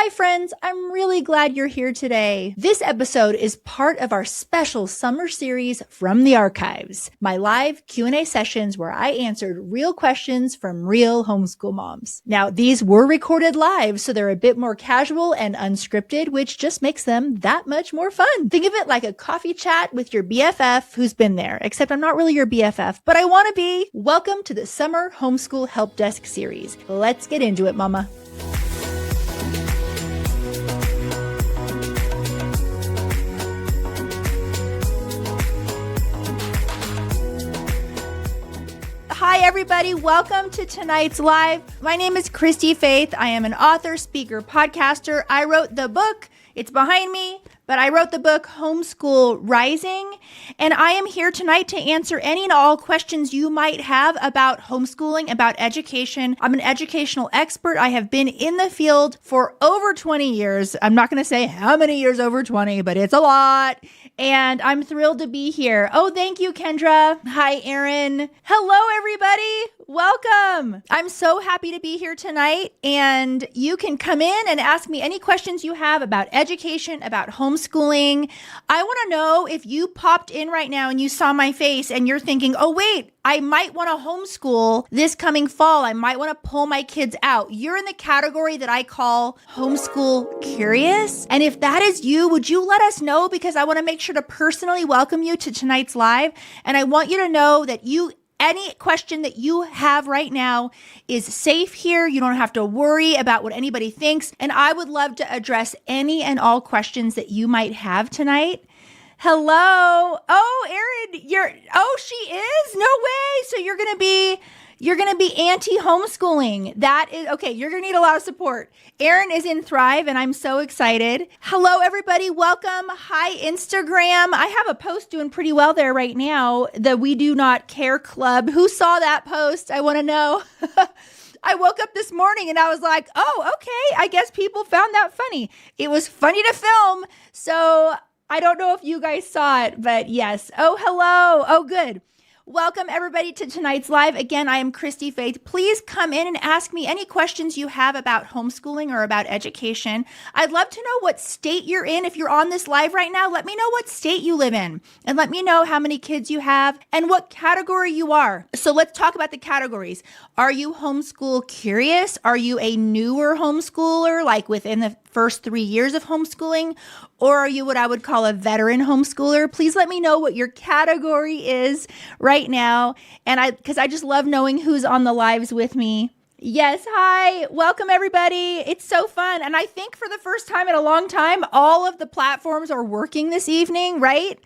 Hi friends, I'm really glad you're here today. This episode is part of our special summer series from the archives, my live Q&A sessions where I answered real questions from real homeschool moms. Now, these were recorded live, so they're a bit more casual and unscripted, which just makes them that much more fun. Think of it like a coffee chat with your BFF who's been there, except I'm not really your BFF, but I want to be. Welcome to the Summer Homeschool Help Desk series. Let's get into it, mama. Hi, everybody. Welcome to tonight's live. My name is Christy-Faith. I am an author, speaker, podcaster. I wrote the book. It's behind me, but I wrote the book Homeschool Rising, and I am here tonight to answer any and all questions you might have about homeschooling, about education. I'm an educational expert. I have been in the field for over 20 years. I'm not going to say how many years over 20, but it's a lot. And I'm thrilled to be here. Oh, thank you, Kendra. Hi, Erin. Hello, everybody. Welcome. I'm so happy to be here tonight. And you can come in and ask me any questions you have about education, about homeschooling. I want to know if you popped in right now and you saw my face and you're thinking, oh, wait, I might want to homeschool this coming fall. I might want to pull my kids out. You're in the category that I call homeschool curious. And if that is you, would you let us know? Because I want to make sure to personally welcome you to tonight's live. And I want you to know that any question that you have right now is safe here. You don't have to worry about what anybody thinks. And I would love to address any and all questions that you might have tonight. Hello. Oh, Erin, she is? No way. So you're going to be anti-homeschooling. That is, okay, you're going to need a lot of support. Erin is in Thrive, and I'm so excited. Hello, everybody. Welcome. Hi, Instagram. I have a post doing pretty well there right now, the We Do Not Care Club. Who saw that post? I want to know. I woke up this morning and I was like, oh, okay, I guess people found that funny. It was funny to film, so I don't know if you guys saw it, but yes. Oh, hello. Oh, good. Welcome, everybody, to tonight's live. Again, I am Christy-Faith. Please come in and ask me any questions you have about homeschooling or about education. I'd love to know what state you're in. If you're on this live right now, let me know what state you live in and let me know how many kids you have and what category you are. So let's talk about the categories. Are you homeschool curious? Are you a newer homeschooler, like within the first 3 years of homeschooling? Or are you what I would call a veteran homeschooler? Please let me know what your category is right now. And because I just love knowing who's on the lives with me. Yes, hi. Welcome, everybody. It's so fun. And I think for the first time in a long time, all of the platforms are working this evening, right?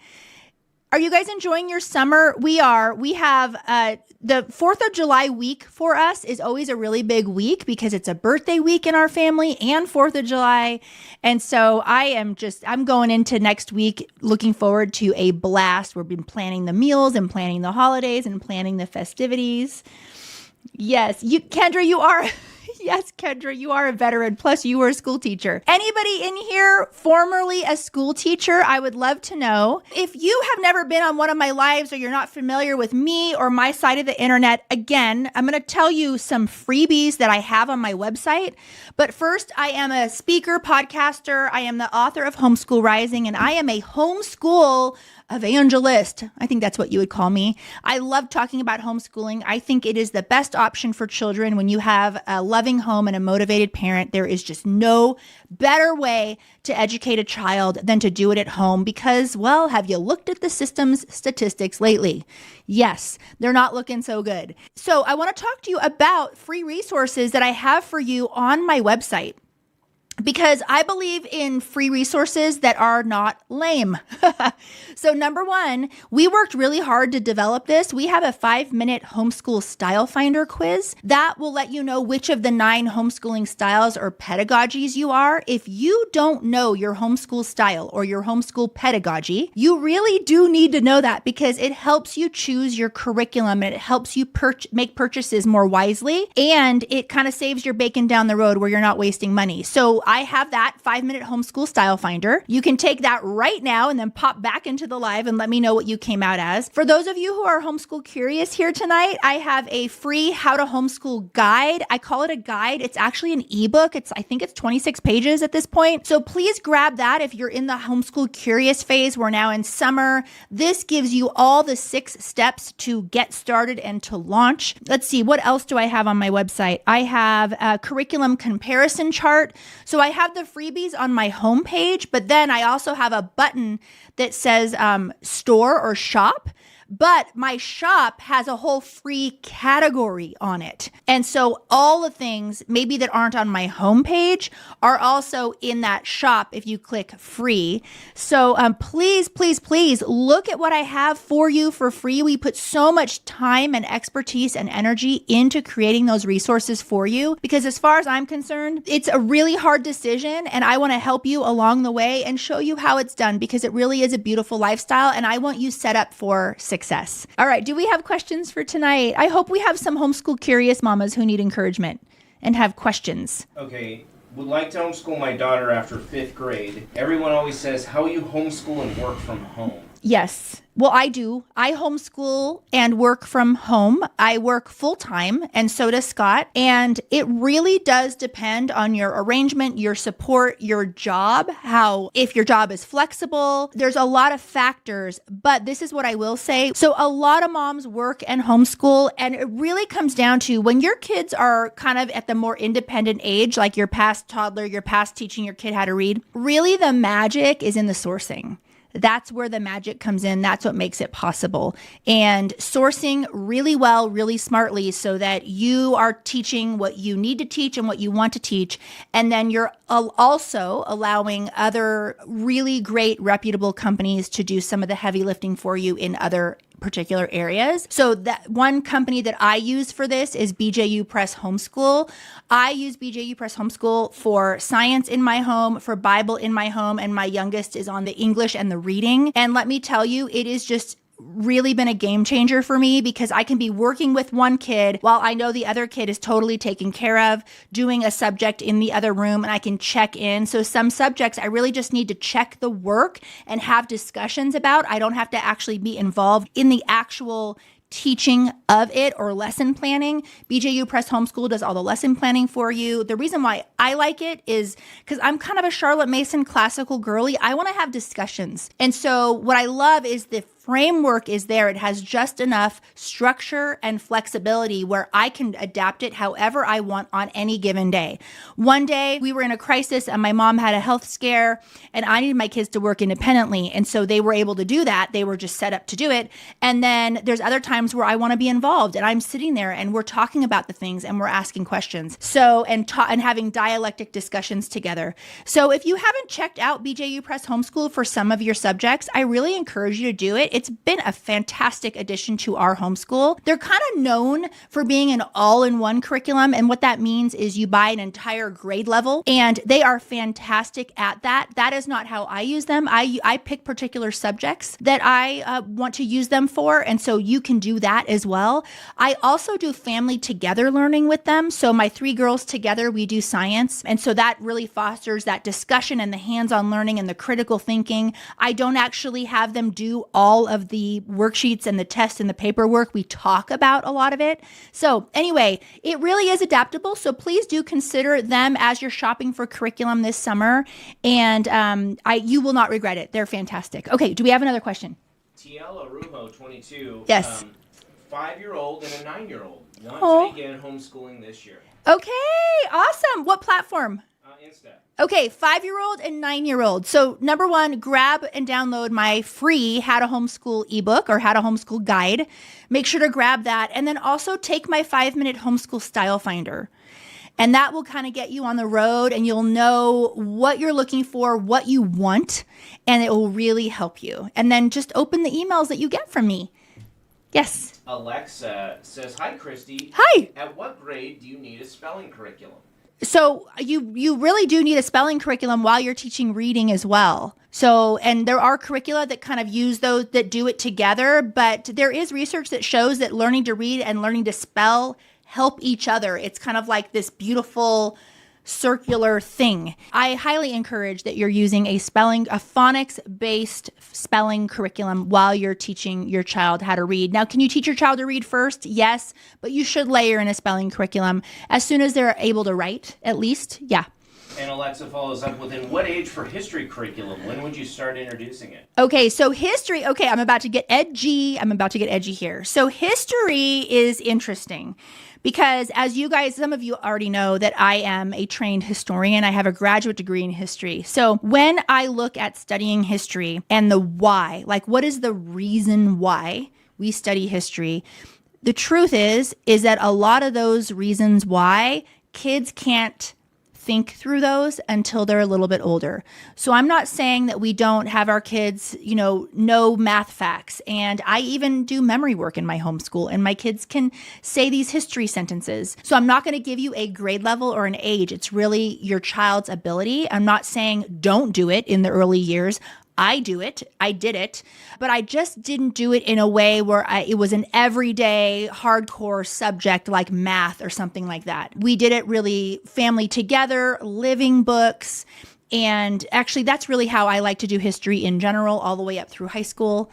Are you guys enjoying your summer? We are. We have the 4th of July week for us is always a really big week because it's a birthday week in our family and 4th of July. And so I'm going into next week looking forward to a blast. We've been planning the meals and planning the holidays and planning the festivities. Yes, Kendra, you are. Yes, Kendra, you are a veteran. Plus, you were a school teacher. Anybody in here formerly a school teacher? I would love to know. If you have never been on one of my lives or you're not familiar with me or my side of the internet, again, I'm going to tell you some freebies that I have on my website. But first, I am a speaker, podcaster. I am the author of Homeschool Rising, and I am a homeschool evangelist. I think that's what you would call me. I love talking about homeschooling. I think it is the best option for children when you have a loving home and a motivated parent. There is just no better way to educate a child than to do it at home because, well, have you looked at the system's statistics lately? Yes, they're not looking so good. So I want to talk to you about free resources that I have for you on my website, because I believe in free resources that are not lame. So number one, we worked really hard to develop this. We have a 5-minute homeschool style finder quiz that will let you know which of the 9 homeschooling styles or pedagogies you are. If you don't know your homeschool style or your homeschool pedagogy, you really do need to know that because it helps you choose your curriculum and it helps you make purchases more wisely, and it kind of saves your bacon down the road where you're not wasting money. So I have that 5-minute homeschool style finder. You can take that right now and then pop back into the live and let me know what you came out as. For those of you who are homeschool curious here tonight, I have a free how to homeschool guide. I call it a guide. It's actually an ebook. I think it's 26 pages at this point. So please grab that if you're in the homeschool curious phase. We're now in summer. This gives you all the 6 steps to get started and to launch. Let's see, what else do I have on my website? I have a curriculum comparison chart. So I have the freebies on my homepage, but then I also have a button that says store or shop. But my shop has a whole free category on it. And so all the things maybe that aren't on my homepage are also in that shop if you click free. So please, please, please look at what I have for you for free. We put so much time and expertise and energy into creating those resources for you because as far as I'm concerned, it's a really hard decision and I want to help you along the way and show you how it's done because it really is a beautiful lifestyle and I want you set up for success. All right. Do we have questions for tonight? I hope we have some homeschool curious mamas who need encouragement and have questions. Okay. Would like to homeschool my daughter after 5th grade. Everyone always says, how you homeschool and work from home? Yes. Well, I do. I homeschool and work from home. I work full time and so does Scott. And it really does depend on your arrangement, your support, your job, if your job is flexible. There's a lot of factors, but this is what I will say. So a lot of moms work and homeschool, and it really comes down to when your kids are kind of at the more independent age, like you're past toddler, you're past teaching your kid how to read, really the magic is in the sourcing. That's where the magic comes in. That's what makes it possible. And sourcing really well, really smartly so that you are teaching what you need to teach and what you want to teach. And then you're also allowing other really great reputable companies to do some of the heavy lifting for you in other particular areas. So that one company that I use for this is BJU Press Homeschool. I use BJU Press Homeschool for science in my home, for Bible in my home, and my youngest is on the English and the reading. And let me tell you, it is just really been a game changer for me because I can be working with one kid while I know the other kid is totally taken care of, doing a subject in the other room, and I can check in. So some subjects I really just need to check the work and have discussions about. I don't have to actually be involved in the actual teaching of it or lesson planning. BJU Press Homeschool does all the lesson planning for you. The reason why I like it is because I'm kind of a Charlotte Mason classical girly. I want to have discussions. And so what I love is the framework is there. It has just enough structure and flexibility where I can adapt it however I want on any given day. One day we were in a crisis and my mom had a health scare and I needed my kids to work independently. And so they were able to do that. They were just set up to do it. And then there's other times where I want to be involved and I'm sitting there and we're talking about the things and we're asking questions. So, and having dialectic discussions together. So if you haven't checked out BJU Press Homeschool for some of your subjects, I really encourage you to do it. It's been a fantastic addition to our homeschool. They're kind of known for being an all-in-one curriculum. And what that means is you buy an entire grade level and they are fantastic at that. That is not how I use them. I pick particular subjects that I want to use them for. And so you can do that as well. I also do family together learning with them. So my 3 girls together, we do science. And so that really fosters that discussion and the hands-on learning and the critical thinking. I don't actually have them do all of the worksheets and the tests and the paperwork. We talk about a lot of it. So anyway, it really is adaptable. So please do consider them as you're shopping for curriculum this summer. And you will not regret it. They're fantastic. Okay, do we have another question? TL Arujo, 22. Yes. 5-year-old and a 9-year-old want to begin homeschooling this year. Okay, awesome. What platform? Insta. Okay, 5-year-old and 9-year-old. So number one, grab and download my free How to Homeschool ebook or How to Homeschool guide. Make sure to grab that. And then also take my 5-minute homeschool style finder. And that will kind of get you on the road and you'll know what you're looking for, what you want, and it will really help you. And then just open the emails that you get from me. Yes. Alexa says, hi, Christy. Hi. At what grade do you need a spelling curriculum? So you really do need a spelling curriculum while you're teaching reading as well. So, and there are curricula that kind of use those, that do it together, but there is research that shows that learning to read and learning to spell help each other. It's kind of like this beautiful circular thing. I highly encourage that you're using a phonics-based spelling curriculum while you're teaching your child how to read. Now, can you teach your child to read first? Yes, but you should layer in a spelling curriculum as soon as they're able to write, at least. Yeah. And Alexa follows up with, in what age for history curriculum? When would you start introducing it? Okay, so history, I'm about to get edgy. Here. So history is interesting because as you guys, some of you already know that I am a trained historian. I have a graduate degree in history. So when I look at studying history and the why, like what is the reason why we study history? The truth is that a lot of those reasons why kids can't think through those until they're a little bit older. So I'm not saying that we don't have our kids, know math facts. And I even do memory work in my homeschool, and my kids can say these history sentences. So I'm not going to give you a grade level or an age. It's really your child's ability. I'm not saying don't do it in the early years. I did it, but I just didn't do it in a way where it was an everyday hardcore subject like math or something like that. We did it really family together, living books. And actually, that's really how I like to do history in general, all the way up through high school,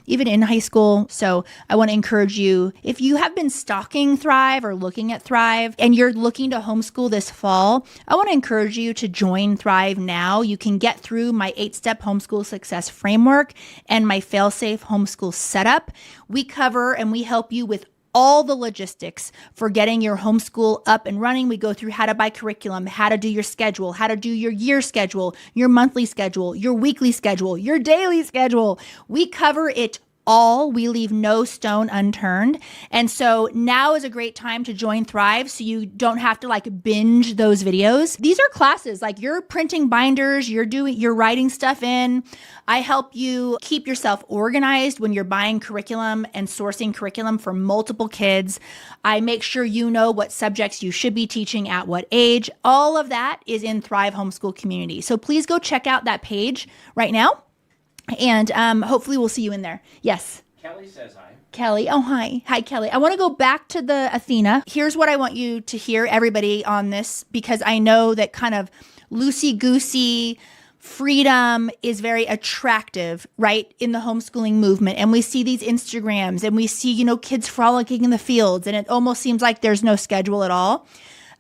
even in high school. So I want to encourage you, if you have been stalking Thrive or looking at Thrive and you're looking to homeschool this fall, I want to encourage you to join Thrive now. You can get through my 8-step homeschool success framework and my fail-safe homeschool setup. We cover and we help you with all the logistics for getting your homeschool up and running. We go through how to buy curriculum, how to do your schedule, how to do your year schedule, your monthly schedule, your weekly schedule, your daily schedule. We cover it all. We leave no stone unturned. And so now is a great time to join Thrive so you don't have to binge those videos. These are classes, like you're printing binders, you're writing stuff in. I help you keep yourself organized when you're buying curriculum and sourcing curriculum for multiple kids. I make sure you know what subjects you should be teaching at what age. All of that is in Thrive Homeschool Community. So please go check out that page right now. And hopefully we'll see you in there. Yes. Kelly says hi. Kelly. Oh, hi. Hi, Kelly. I want to go back to the Athena. Here's what I want you to hear, everybody, on this, because I know that kind of loosey-goosey freedom is very attractive, right, in the homeschooling movement. And we see these Instagrams and we see, kids frolicking in the fields, and it almost seems like there's no schedule at all.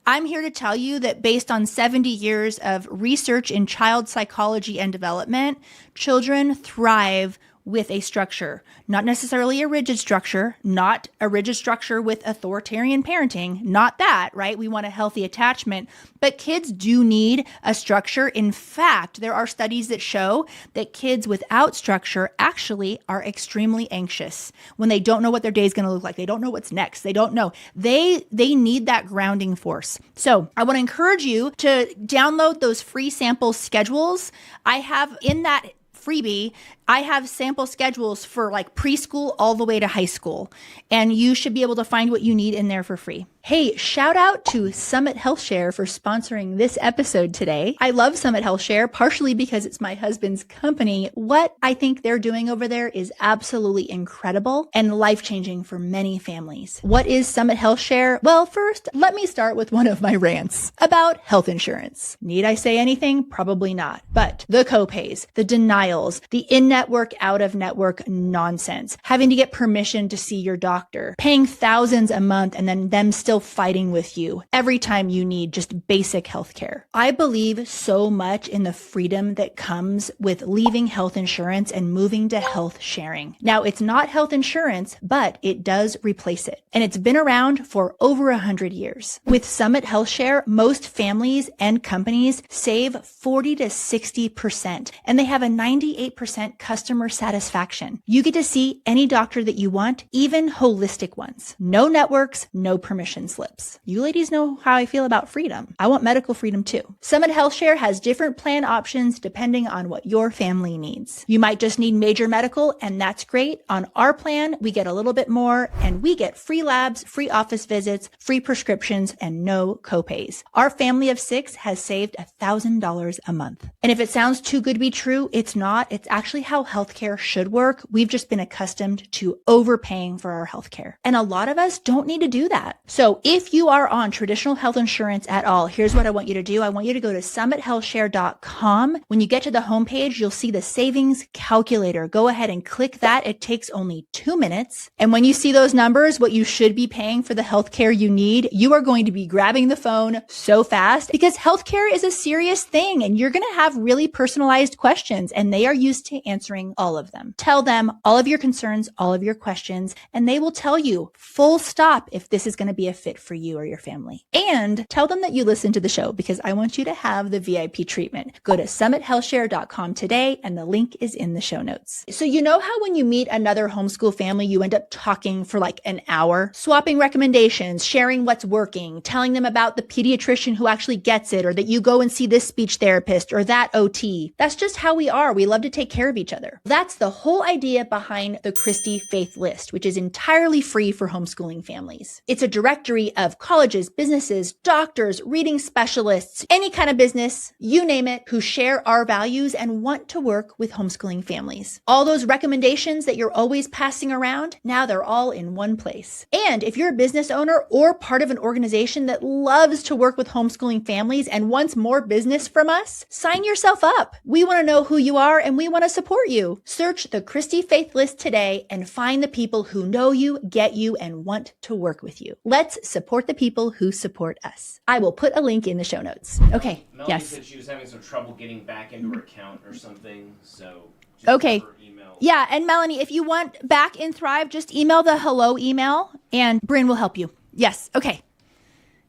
I'm here to tell you that based on 70 years of research in child psychology and development, children thrive with a structure, not necessarily a rigid structure, not a rigid structure with authoritarian parenting, not that, right? We want a healthy attachment, but kids do need a structure. In fact, there are studies that show that kids without structure actually are extremely anxious when they don't know what their day is going to look like. They don't know what's next. They don't know. They need that grounding force. So I want to encourage you to download those free sample schedules. I have in that freebie, I have sample schedules for preschool all the way to high school, and you should be able to find what you need in there for free. Hey, shout out to Summit Health Share for sponsoring this episode today. I love Summit Health Share, partially because it's my husband's company. What I think they're doing over there is absolutely incredible and life-changing for many families. What is Summit Health Share? Well, first, let me start with one of my rants about health insurance. Need I say anything? Probably not. But the copays, the denials, the in-network, out-of-network nonsense, having to get permission to see your doctor, paying thousands a month, and then them still fighting with you every time you need just basic health care. I believe so much in the freedom that comes with leaving health insurance and moving to health sharing. Now, it's not health insurance, but it does replace it. And it's been around for over 100 years. With Summit Health Share, most families and companies save 40 to 60%, and they have a 98% customer satisfaction. You get to see any doctor that you want, even holistic ones. No networks, no permission slips. You ladies know how I feel about freedom. I want medical freedom too. Summit Health Share has different plan options depending on what your family needs. You might just need major medical, and that's great. On our plan, we get a little bit more, and we get free labs, free office visits, free prescriptions, and no copays. Our family of 6 has saved $1,000 a month. And if it sounds too good to be true, it's not. It's actually how healthcare should work. We've just been accustomed to overpaying for our healthcare. And a lot of us don't need to do that. So So if you are on traditional health insurance at all, here's what I want you to do. I want you to go to summithealthshare.com. When you get to the homepage, you'll see the savings calculator. Go ahead and click that. It takes only 2 minutes. And when you see those numbers, what you should be paying for the healthcare you need, you are going to be grabbing the phone so fast because healthcare is a serious thing and you're going to have really personalized questions and they are used to answering all of them. Tell them all of your concerns, all of your questions, and they will tell you full stop if this is going to be a fit for you or your family. And tell them that you listen to the show because I want you to have the VIP treatment. Go to summithealthshare.com today and the link is in the show notes. So you know how when you meet another homeschool family, you end up talking for like an hour, swapping recommendations, sharing what's working, telling them about the pediatrician who actually gets it, or that you go and see this speech therapist or that OT. That's just how we are. We love to take care of each other. That's the whole idea behind the Christy-Faith list, which is entirely free for homeschooling families. It's a directory of colleges, businesses, doctors, reading specialists, any kind of business, you name it, who share our values and want to work with homeschooling families. All those recommendations that you're always passing around, now they're all in one place. And if you're a business owner or part of an organization that loves to work with homeschooling families and wants more business from us, sign yourself up. We want to know who you are and we want to support you. Search the Christy-Faith list today and find the people who know you, get you, and want to work with you. Let's support the people who support us. I will put a link in the show notes. Okay. Melanie Yes. said she was having some trouble getting back into her account or something, so just Okay. have her email. Yeah. And Melanie, if you want back in Thrive, just email the hello email and Bryn will help you. Yes. Okay.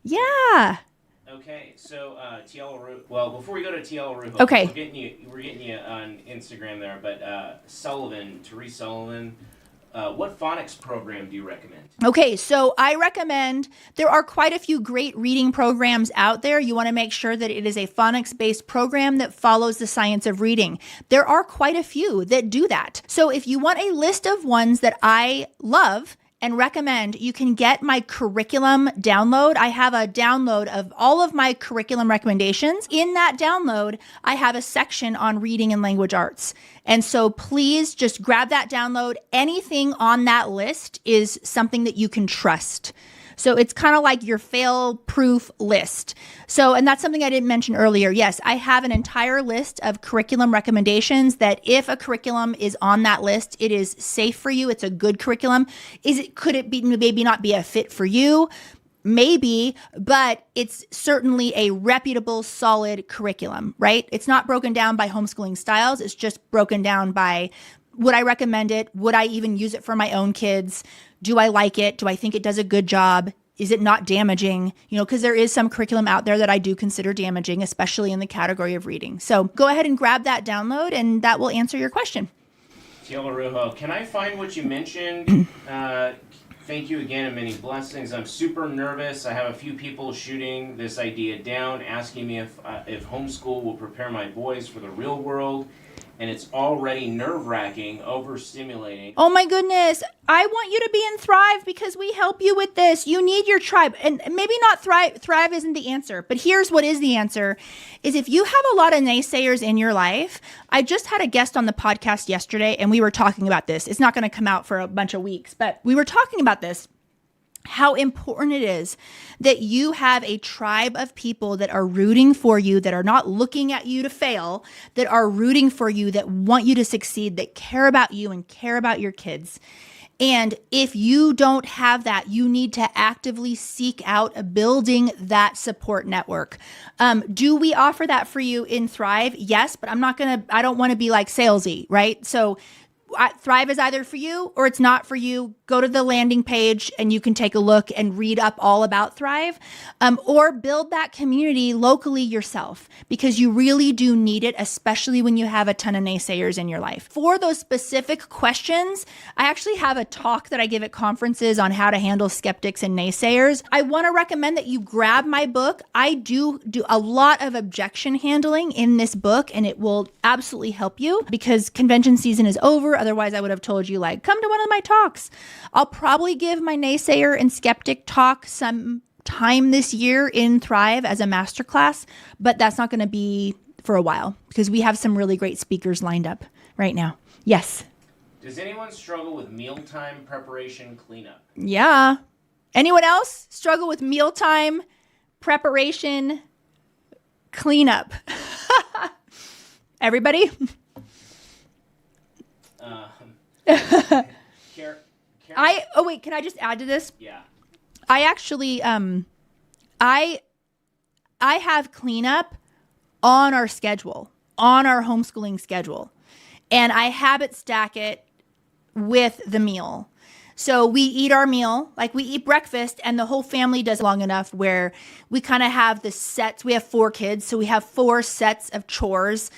Yeah. Okay, so TL Arujo. Well, before we go to TL Arujo, Okay. we're getting you on Instagram there, but Sullivan, Therese Sullivan. What phonics program do you recommend? Okay, so I recommend, there are quite a few great reading programs out there. You want to make sure that it is a phonics-based program that follows the science of reading. There are quite a few that do that. So if you want a list of ones that I love and recommend, you can get my curriculum download. I have a download of all of my curriculum recommendations. In that download, I have a section on reading and language arts. And so please just grab that download. Anything on that list is something that you can trust. So it's kind of like your fail-proof list. So, and that's something I didn't mention earlier. Yes, I have an entire list of curriculum recommendations that if a curriculum is on that list, it is safe for you. It's a good curriculum. Could it be maybe not be a fit for you? Maybe, but it's certainly a reputable, solid curriculum, right? It's not broken down by homeschooling styles. It's just broken down by, would I recommend it? Would I even use it for my own kids? Do I like it? Do I think it does a good job? Is it not damaging? You know, because there is some curriculum out there that I do consider damaging, especially in the category of reading. So go ahead and grab that download and that will answer your question. TL Arujo, can I find what you mentioned? Thank you again and many blessings. I'm super nervous. I have a few people shooting this idea down, asking me if homeschool will prepare my boys for the real world. And it's already nerve-wracking, overstimulating. Oh my goodness. I want you to be in Thrive because we help you with this. You need your tribe. And maybe not Thrive. Thrive isn't the answer. But here's what is the answer. Is if you have a lot of naysayers in your life. I just had a guest on the podcast yesterday and we were talking about this. It's not going to come out for a bunch of weeks, but we were talking about this. How important it is that you have a tribe of people that are rooting for you, that are not looking at you to fail, that are rooting for you, that want you to succeed, that care about you and care about your kids. And if you don't have that, you need to actively seek out building that support network. Do we offer that for you in Thrive? Yes, but I don't want to be like salesy, right? So Thrive is either for you or it's not for you. Go to the landing page and you can take a look and read up all about Thrive, or build that community locally yourself because you really do need it, especially when you have a ton of naysayers in your life. For those specific questions, I actually have a talk that I give at conferences on how to handle skeptics and naysayers. I want to recommend that you grab my book. I do a lot of objection handling in this book and it will absolutely help you because convention season is over. Otherwise, I would have told you, like, come to one of my talks. I'll probably give my naysayer and skeptic talk some time this year in Thrive as a masterclass, but that's not going to be for a while because we have some really great speakers lined up right now. Yes. Does anyone struggle with mealtime preparation cleanup? Yeah. Anyone else struggle with mealtime, preparation, cleanup? Everybody? Wait, can I just add to this? Yeah. I actually, I have cleanup on our schedule, on our homeschooling schedule, and I habit stack it with the meal. So we eat our meal, like we eat breakfast, and the whole family does long enough where we kind of have the sets. We have 4 kids, so we have 4 sets of chores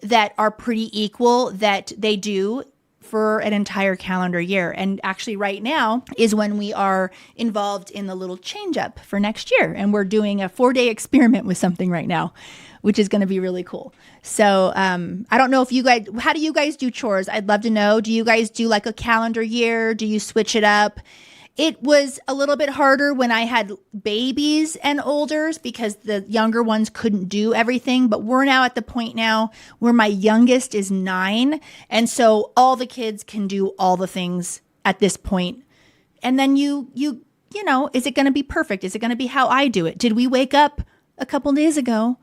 that are pretty equal that they do for an entire calendar year. And actually right now is when we are involved in the little change up for next year. And we're doing a 4-day experiment with something right now, which is going to be really cool. So I don't know if you guys, how do you guys do chores? I'd love to know. Do you guys do like a calendar year? Do you switch it up? It was a little bit harder when I had babies and olders because the younger ones couldn't do everything. But we're now at the point now where my youngest is 9. And so all the kids can do all the things at this point. And then you know, is it going to be perfect? Is it going to be how I do it? Did we wake up a couple days ago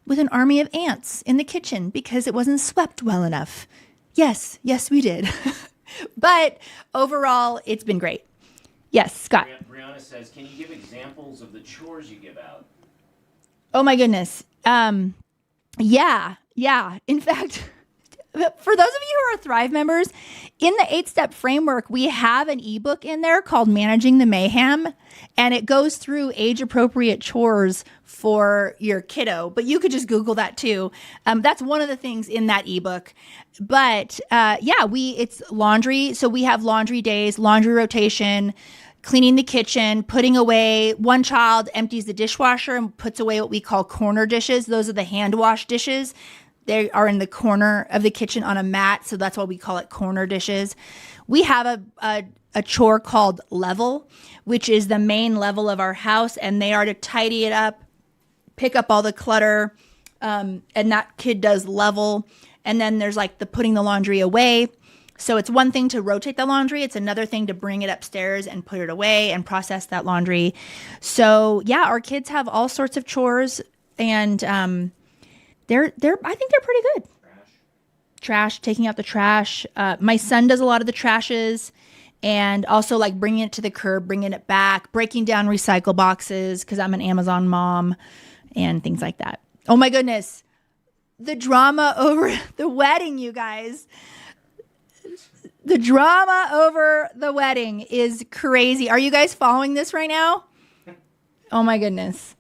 with an army of ants in the kitchen because it wasn't swept well enough? Yes, we did. But overall, it's been great. Yes, Scott. Brianna says, can you give examples of the chores you give out? Oh my goodness. Yeah. In fact, for those of you who are Thrive members, in the 8-step framework, we have an ebook in there called Managing the Mayhem, and it goes through age-appropriate chores for your kiddo. But you could just Google that too. That's one of the things in that ebook. But it's laundry. So we have laundry days, laundry rotation, cleaning the kitchen, putting away. One child empties the dishwasher and puts away what we call corner dishes. Those are the hand wash dishes. They are in the corner of the kitchen on a mat, so that's why we call it corner dishes. We have a chore called level, which is the main level of our house, and they are to tidy it up, pick up all the clutter, and that kid does level. And then there's like the putting the laundry away. So it's one thing to rotate the laundry. It's another thing to bring it upstairs and put it away and process that laundry. So yeah, our kids have all sorts of chores, and I think they're pretty good. Trash, taking out the trash. My son does a lot of the trashes, and also like bringing it to the curb, bringing it back, breaking down recycle boxes because I'm an Amazon mom and things like that. Oh my goodness. The drama over the wedding, you guys. The drama over the wedding is crazy. Are you guys following this right now? Oh my goodness.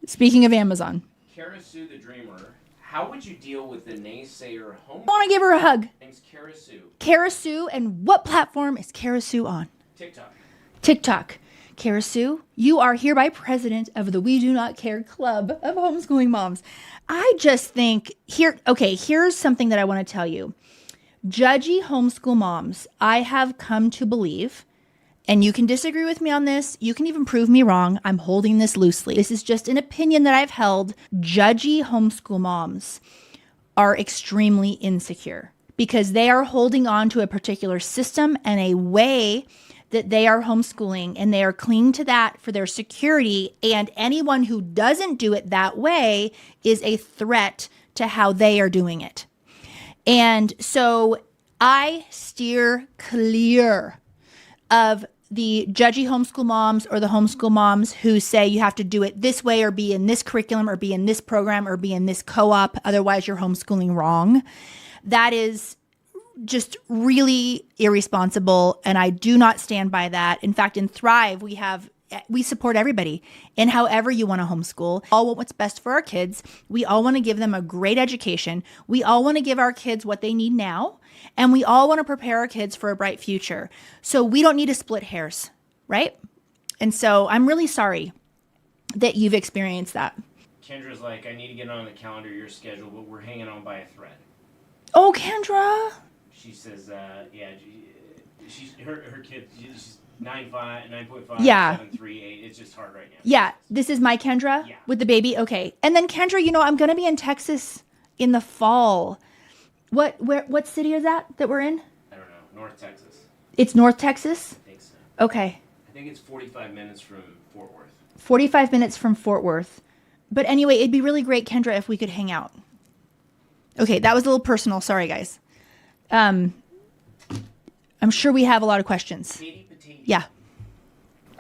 Speaking of Amazon. Kara Sue the Dreamer, how would you deal with the naysayer home? I want to give her a hug. Name's Kara Sue. Kara Sue, and what platform is Kara Sue on? TikTok. Kara Sue, you are hereby president of the We Do Not Care Club of Homeschooling Moms. I just think here's something that I want to tell you. Judgy homeschool moms, I have come to believe, and you can disagree with me on this, you can even prove me wrong, I'm holding this loosely. This is just an opinion that I've held. Judgy homeschool moms are extremely insecure because they are holding on to a particular system and a way that they are homeschooling, and they are clinging to that for their security. And anyone who doesn't do it that way is a threat to how they are doing it. And so I steer clear of the judgy homeschool moms or the homeschool moms who say you have to do it this way or be in this curriculum or be in this program or be in this co-op. Otherwise, you're homeschooling wrong. That is just really irresponsible, and I do not stand by that. In fact, in Thrive, we support everybody in however you want to homeschool. We all want what's best for our kids. We all want to give them a great education. We all want to give our kids what they need now, and we all want to prepare our kids for a bright future. So we don't need to split hairs, right? And so I'm really sorry that you've experienced that. Kendra's like, I need to get on the calendar your schedule, but we're hanging on by a thread. Oh, Kendra. She says, she's her kid. She's 9.5, yeah. 7.3, 8. It's just hard right now. Yeah, this is my Kendra with the baby. Okay, and then Kendra, I'm going to be in Texas in the fall. What city is that we're in? I don't know. North Texas. It's North Texas. I think so. Okay. I think it's 45 minutes from Fort Worth. 45 minutes from Fort Worth. But anyway, it'd be really great, Kendra, if we could hang out. Okay, that was a little personal. Sorry, guys. I'm sure we have a lot of questions. Yeah.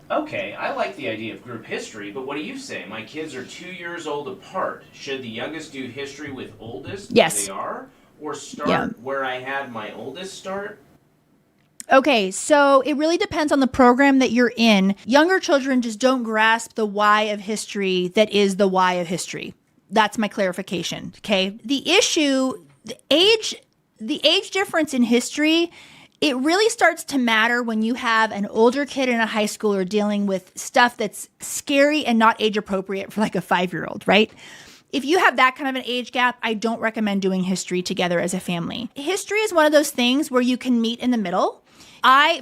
Okay, I like the idea of group history, but what do you say? My kids are 2 years old apart. Should the youngest do history with oldest? Yes. They are? Or start where I had my oldest start? Okay, so it really depends on the program that you're in. Younger children just don't grasp the why of history that is the why of history. That's my clarification, okay? The issue, the age difference in history, it really starts to matter when you have an older kid and a high schooler dealing with stuff that's scary and not age appropriate for like a 5-year-old, right? If you have that kind of an age gap, I don't recommend doing history together as a family. History is one of those things where you can meet in the middle.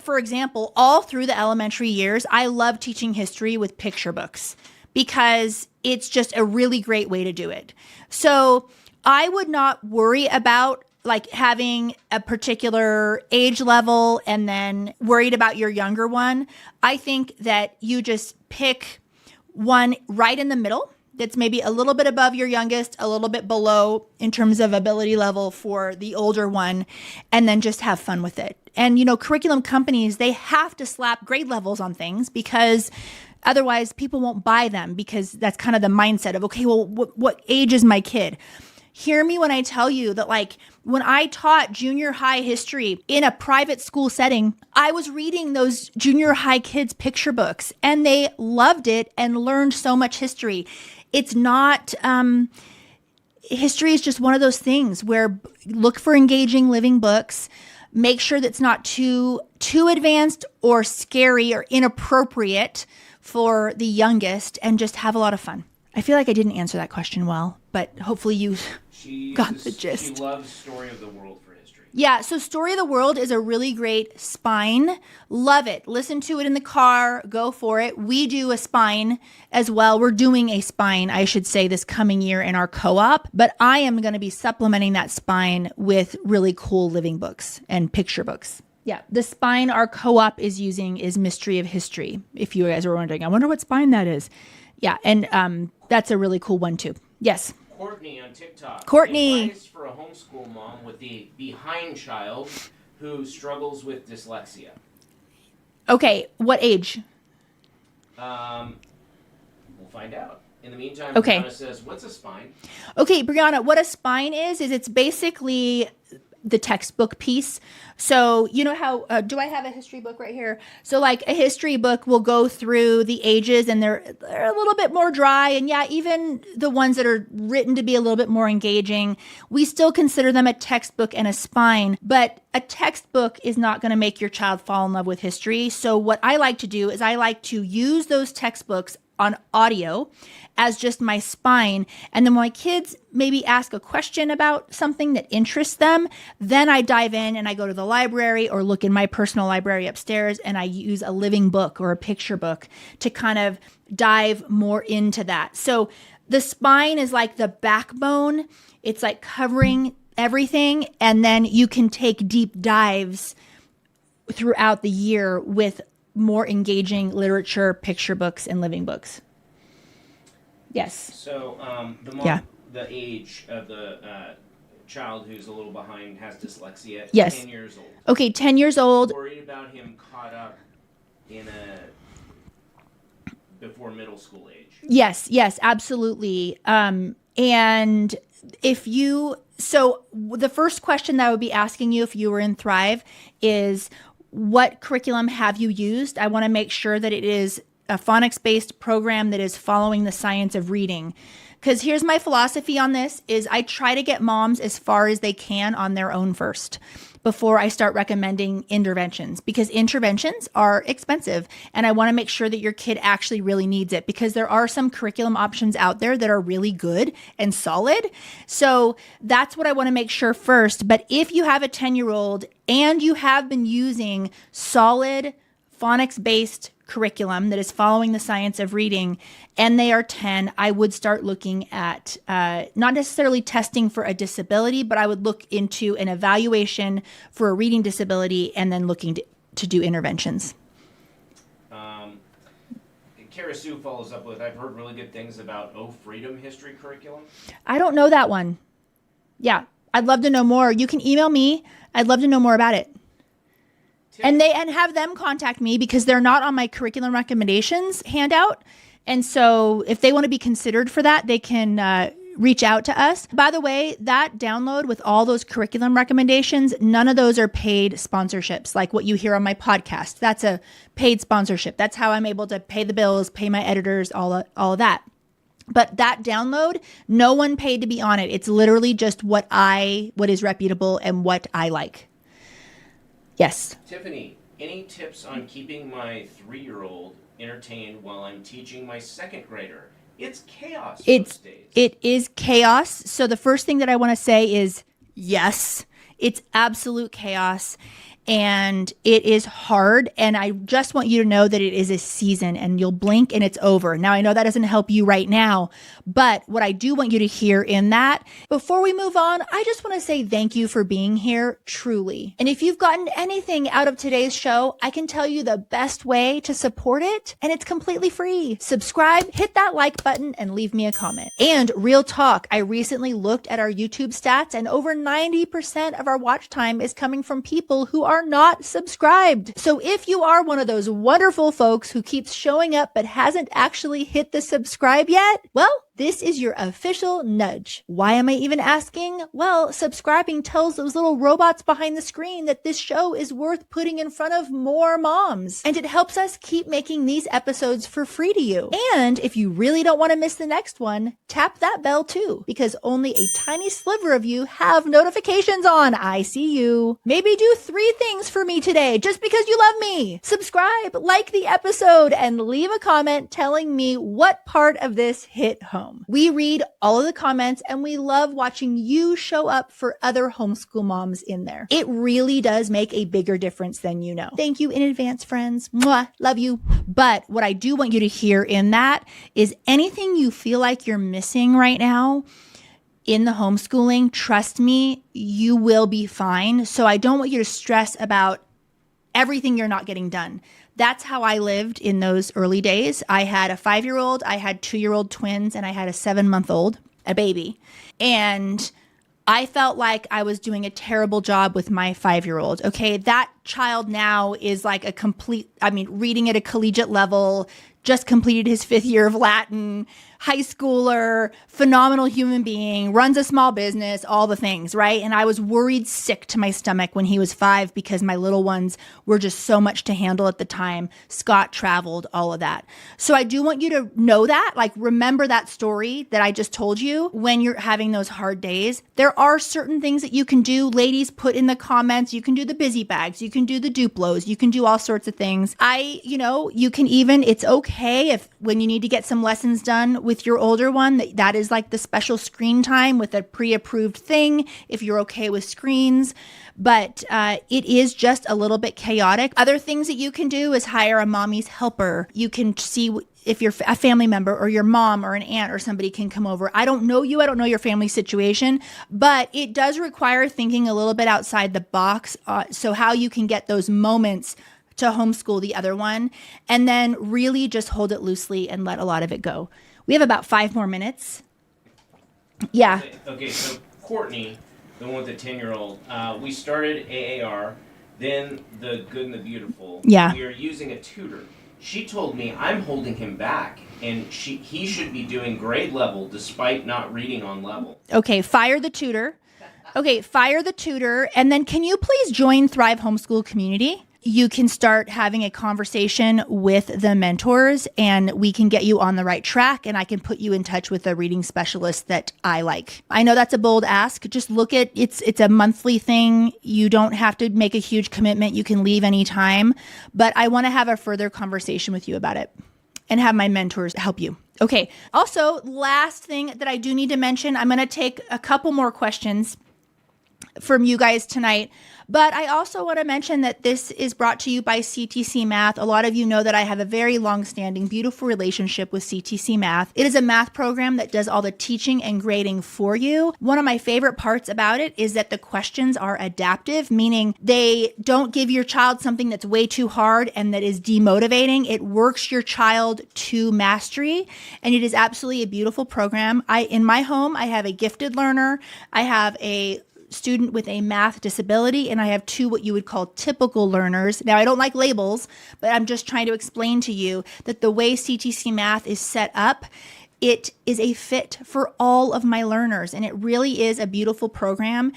For example, all through the elementary years, I love teaching history with picture books because it's just a really great way to do it. So I would not worry about like having a particular age level and then worried about your younger one. I think that you just pick one right in the middle that's maybe a little bit above your youngest, a little bit below in terms of ability level for the older one, and then just have fun with it. And, curriculum companies, they have to slap grade levels on things because otherwise people won't buy them, because that's kind of the mindset of, okay, well, what age is my kid? Hear me when I tell you that, like, when I taught junior high history in a private school setting, I was reading those junior high kids' picture books and they loved it and learned so much history. It's not, history is just one of those things where look for engaging living books. Make sure that's not too advanced or scary or inappropriate for the youngest, and just have a lot of fun. I feel like I didn't answer that question well, but hopefully you got the gist. She loves Story of the World for history. Yeah, so Story of the World is a really great spine. Love it. Listen to it in the car. Go for it. We do a spine as well. We're doing a spine, I should say, this coming year in our co-op, but I am going to be supplementing that spine with really cool living books and picture books. Yeah, the spine our co-op is using is Mystery of History, if you guys are wondering. I wonder what spine that is. Yeah, and that's a really cool one too. Yes? Courtney on TikTok. Courtney. Advice for a homeschool mom with the behind child who struggles with dyslexia. Okay, what age? We'll find out. In the meantime, Okay. Brianna says, what's a spine? Okay, Brianna, what a spine is it's basically the textbook piece. So you know how, do I have a history book right here? So like a history book will go through the ages and they're a little bit more dry. And yeah, even the ones that are written to be a little bit more engaging, we still consider them a textbook and a spine. But a textbook is not going to make your child fall in love with history. So what I like to do is I like to use those textbooks on audio as just my spine. And then when my kids maybe ask a question about something that interests them, then I dive in and I go to the library or look in my personal library upstairs and I use a living book or a picture book to kind of dive more into that. So the spine is like the backbone. It's like covering everything. And then you can take deep dives throughout the year with more engaging literature, picture books, and living books. Yes. So the age of the child who's a little behind has dyslexia. Yes. 10 years old. Okay, 10 years old. Worried about him caught up in before middle school age. Yes, absolutely. And so the first question that I would be asking you if you were in Thrive is, what curriculum have you used? I want to make sure that it is a phonics-based program that is following the science of reading. Because here's my philosophy on this is I try to get moms as far as they can on their own first before I start recommending interventions, because interventions are expensive and I want to make sure that your kid actually really needs it, because there are some curriculum options out there that are really good and solid. So that's what I want to make sure first. But if you have a 10-year-old and you have been using solid phonics-based curriculum that is following the science of reading and they are 10, I would start looking at not necessarily testing for a disability, but I would look into an evaluation for a reading disability and then looking to do interventions. Kara Sue follows up with, I've heard really good things about Freedom History curriculum. I don't know that one. Yeah, I'd love to know more. You can email me. I'd love to know more about it. And have them contact me because they're not on my curriculum recommendations handout. And so if they want to be considered for that, they can reach out to us. By the way, that download with all those curriculum recommendations, none of those are paid sponsorships like what you hear on my podcast. That's a paid sponsorship. That's how I'm able to pay the bills, pay my editors, all of that. But that download, no one paid to be on it. It's literally just what is reputable and what I like. Yes. Tiffany, any tips on keeping my 3-year-old entertained while I'm teaching my 2nd grader? It's chaos these days. It is chaos. So the first thing that I want to say is yes, it's absolute chaos. And it is hard. And I just want you to know that it is a season and you'll blink and it's over. Now, I know that doesn't help you right now, but what I do want you to hear in that, before we move on, I just want to say thank you for being here, truly. And if you've gotten anything out of today's show, I can tell you the best way to support it, and it's completely free. Subscribe, hit that like button, and leave me a comment. And real talk, I recently looked at our YouTube stats, and over 90% of our watch time is coming from people who are not subscribed. So if you are one of those wonderful folks who keeps showing up but hasn't actually hit the subscribe yet, well, this is your official nudge. Why am I even asking? Well, subscribing tells those little robots behind the screen that this show is worth putting in front of more moms. And it helps us keep making these episodes for free to you. And if you really don't want to miss the next one, tap that bell too, because only a tiny sliver of you have notifications on. I see you. Maybe do 3 things for me today just because you love me. Subscribe, like the episode, and leave a comment telling me what part of this hit home. We read all of the comments and we love watching you show up for other homeschool moms in there. It really does make a bigger difference than you know. Thank you in advance, friends. Mwah, love you. But what I do want you to hear in that is anything you feel like you're missing right now in the homeschooling, trust me, you will be fine. So I don't want you to stress about everything you're not getting done. That's how I lived in those early days. I had a 5-year-old, I had 2-year-old twins, and I had a 7-month-old, a baby. And I felt like I was doing a terrible job with my 5-year-old. Okay, that child now is like reading at a collegiate level, just completed his 5th year of Latin, high schooler, phenomenal human being, runs a small business, all the things, right? And I was worried sick to my stomach when he was 5 because my little ones were just so much to handle at the time. Scott traveled, all of that. So I do want you to know that, like, remember that story that I just told you when you're having those hard days. There are certain things that you can do. Ladies, put in the comments. You can do the busy bags. You can do the Duplos. You can do all sorts of things. You can even, it's okay if when you need to get some lessons done with your older one, that is like the special screen time with a pre-approved thing, if you're okay with screens. But it is just a little bit chaotic. Other things that you can do is hire a mommy's helper. You can see if you're a family member or your mom or an aunt or somebody can come over. I don't know you. I don't know your family situation, but it does require thinking a little bit outside the box. So how you can get those moments to homeschool the other one, and then really just hold it loosely and let a lot of it go. We have about 5 more minutes. Yeah. Okay, so Courtney, the one with the 10-year-old, we started AAR, then the Good and the Beautiful. Yeah. We are using a tutor. She told me I'm holding him back, and he should be doing grade level despite not reading on level. Okay, fire the tutor. And then can you please join Thrive Homeschool Community? You can start having a conversation with the mentors and we can get you on the right track, and I can put you in touch with a reading specialist that I like. I know that's a bold ask. Just look at it's a monthly thing. You don't have to make a huge commitment. You can leave anytime, but I want to have a further conversation with you about it and have my mentors help you. Okay. Also, last thing that I do need to mention, I'm going to take a couple more questions. from you guys tonight. But I also want to mention that this is brought to you by CTC Math. A lot of you know that I have a very long-standing, beautiful relationship with CTC Math. It is a math program that does all the teaching and grading for you. One of my favorite parts about it is that the questions are adaptive, meaning they don't give your child something that's way too hard and that is demotivating. It works your child to mastery, and it is absolutely a beautiful program. In my home, I have a gifted learner. I have a student with a math disability, and I have two what you would call typical learners. Now, I don't like labels, but I'm just trying to explain to you that the way CTC Math is set up, it is a fit for all of my learners, and it really is a beautiful program.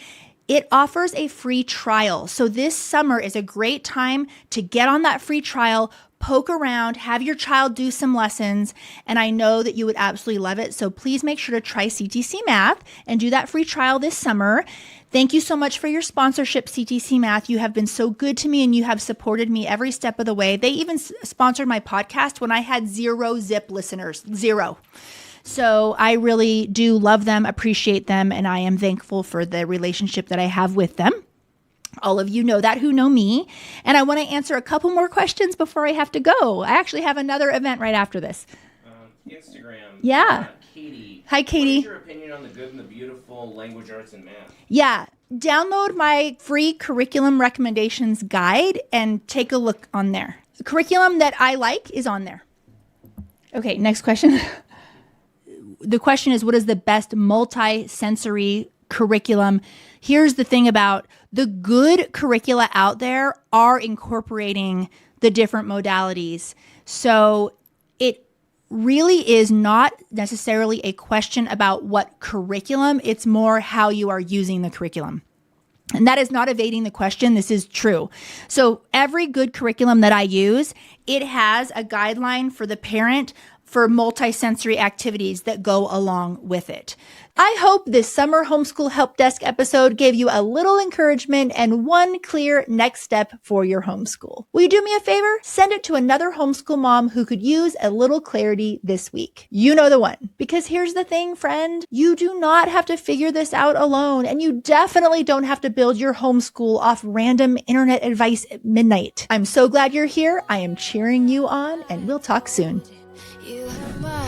It offers a free trial. So this summer is a great time to get on that free trial, poke around, have your child do some lessons, and I know that you would absolutely love it. So please make sure to try CTC Math and do that free trial this summer. Thank you so much for your sponsorship, CTC Math. You have been so good to me, and you have supported me every step of the way. They even sponsored my podcast when I had 0 Zip listeners, 0. So I really do love them, appreciate them, and I am thankful for the relationship that I have with them. All of you know that who know me. And I want to answer a couple more questions before I have to go. I actually have another event right after this. Instagram. Yeah. Katie. Hi, Katie. What is your opinion on the good and the beautiful language arts and math? Yeah. Download my free curriculum recommendations guide and take a look on there. The curriculum that I like is on there. Okay, next question. The question is, what is the best multi-sensory curriculum? Here's the thing about the good curricula out there are incorporating the different modalities. So it really is not necessarily a question about what curriculum. It's more how you are using the curriculum. And that is not evading the question. This is true. So every good curriculum that I use, it has a guideline for the parent for multisensory activities that go along with it. I hope this Summer Homeschool Help Desk episode gave you a little encouragement and one clear next step for your homeschool. Will you do me a favor? Send it to another homeschool mom who could use a little clarity this week. You know the one. Because here's the thing, friend. You do not have to figure this out alone, and you definitely don't have to build your homeschool off random internet advice at midnight. I'm so glad you're here. I am cheering you on, and we'll talk soon. You are my